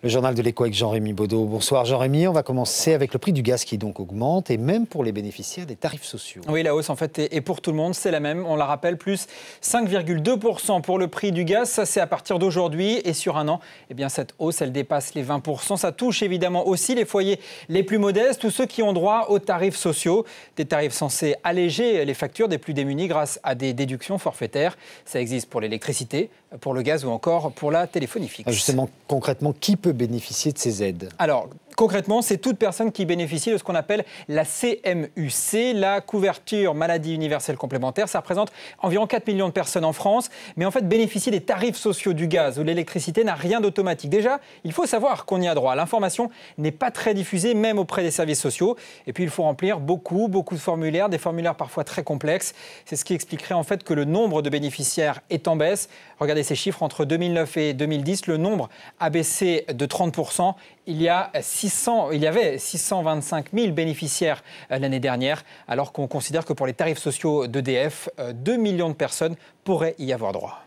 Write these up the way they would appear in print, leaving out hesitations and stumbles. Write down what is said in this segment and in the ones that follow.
Le journal de l'écho avec Jean-Rémy Baudot. Bonsoir Jean-Rémy, on va commencer avec le prix du gaz qui donc augmente et même pour les bénéficiaires des tarifs sociaux. Oui, la hausse en fait est pour tout le monde, c'est la même, on la rappelle, plus 5,2% pour le prix du gaz, ça c'est à partir d'aujourd'hui et sur un an, eh bien cette hausse elle dépasse les 20%, ça touche évidemment aussi les foyers les plus modestes, tous ceux qui ont droit aux tarifs sociaux, des tarifs censés alléger les factures des plus démunis grâce à des déductions forfaitaires. Ça existe pour l'électricité, pour le gaz ou encore pour la téléphonie fixe. Justement, concrètement, qui peut bénéficier de ces aides? Alors, concrètement, c'est toute personne qui bénéficie de ce qu'on appelle la CMU-C, la couverture maladie universelle complémentaire. Ça représente environ 4 millions de personnes en France. Mais en fait, bénéficier des tarifs sociaux du gaz ou de l'électricité n'a rien d'automatique. Déjà, il faut savoir qu'on y a droit. L'information n'est pas très diffusée, même auprès des services sociaux. Et puis, il faut remplir beaucoup de formulaires, des formulaires parfois très complexes. C'est ce qui expliquerait en fait que le nombre de bénéficiaires est en baisse. Regardez ces chiffres, entre 2009 et 2010, le nombre a baissé de 30%. Il y avait 625 000 bénéficiaires l'année dernière, alors qu'on considère que pour les tarifs sociaux d'EDF, 2 millions de personnes pourraient y avoir droit.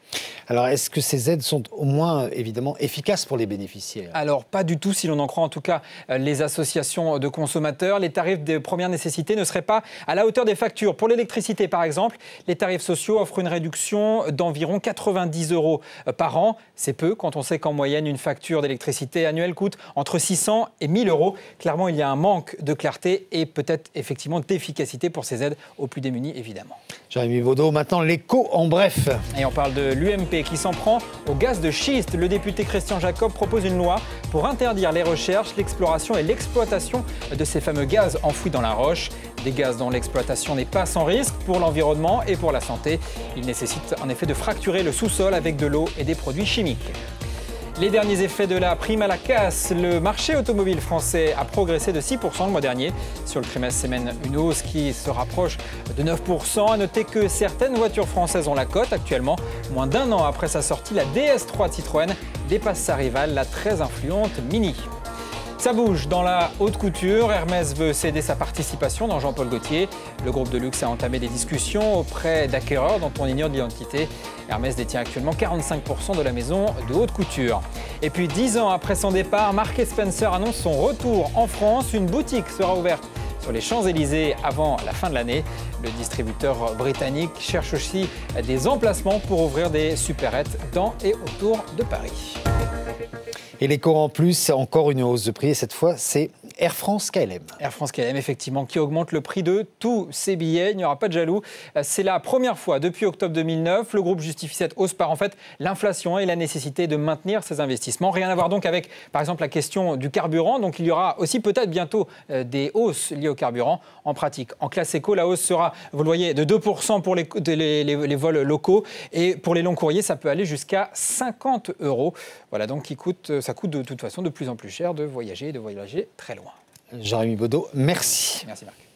Alors, est-ce que ces aides sont au moins, évidemment, efficaces pour les bénéficiaires? Alors, pas du tout, si l'on en croit en tout cas les associations de consommateurs. Les tarifs de première nécessité ne seraient pas à la hauteur des factures. Pour l'électricité, par exemple, les tarifs sociaux offrent une réduction d'environ 90 € par an. C'est peu quand on sait qu'en moyenne, une facture d'électricité annuelle coûte entre 600 et 1 000 €. Clairement, il y a un manque de clarté et peut-être effectivement d'efficacité pour ces aides aux plus démunis, évidemment. Jean-Rémy Baudot, maintenant l'écho en bref. Et on parle de l'UMP qui s'en prend au gaz de schiste. Le député Christian Jacob propose une loi pour interdire les recherches, l'exploration et l'exploitation de ces fameux gaz enfouis dans la roche. Des gaz dont l'exploitation n'est pas sans risque pour l'environnement et pour la santé. Ils nécessitent en effet de fracturer le sous-sol avec de l'eau et des produits chimiques. Les derniers effets de la prime à la casse. Le marché automobile français a progressé de 6% le mois dernier. Sur le trimestre, c'est même une hausse qui se rapproche de 9%. À noter que certaines voitures françaises ont la cote actuellement. Moins d'un an après sa sortie, la DS3 de Citroën dépasse sa rivale, la très influente Mini. Ça bouge dans la haute couture. Hermès veut céder sa participation dans Jean-Paul Gaultier. Le groupe de luxe a entamé des discussions auprès d'acquéreurs dont on ignore l'identité. Hermès détient actuellement 45% de la maison de haute couture. Et puis 10 ans après son départ, Marks & Spencer annonce son retour en France. Une boutique sera ouverte sur les Champs-Élysées avant la fin de l'année. Le distributeur britannique cherche aussi des emplacements pour ouvrir des supérettes dans et autour de Paris. Et l'écho en plus, encore une hausse de prix, et cette fois, c'est Air France KLM. Air France KLM, effectivement, qui augmente le prix de tous ses billets. Il n'y aura pas de jaloux. C'est la première fois depuis octobre 2009. Le groupe justifie cette hausse par en fait l'inflation et la nécessité de maintenir ses investissements. Rien à voir donc avec, par exemple, la question du carburant. Donc il y aura aussi peut-être bientôt des hausses liées au carburant. En pratique, en classe éco, la hausse sera, vous le voyez, de 2% pour les vols locaux. Et pour les longs courriers, ça peut aller jusqu'à 50 €. Voilà, donc ça coûte de toute façon de plus en plus cher de voyager très loin. Jean-Rémy Baudot, merci. Merci Marc.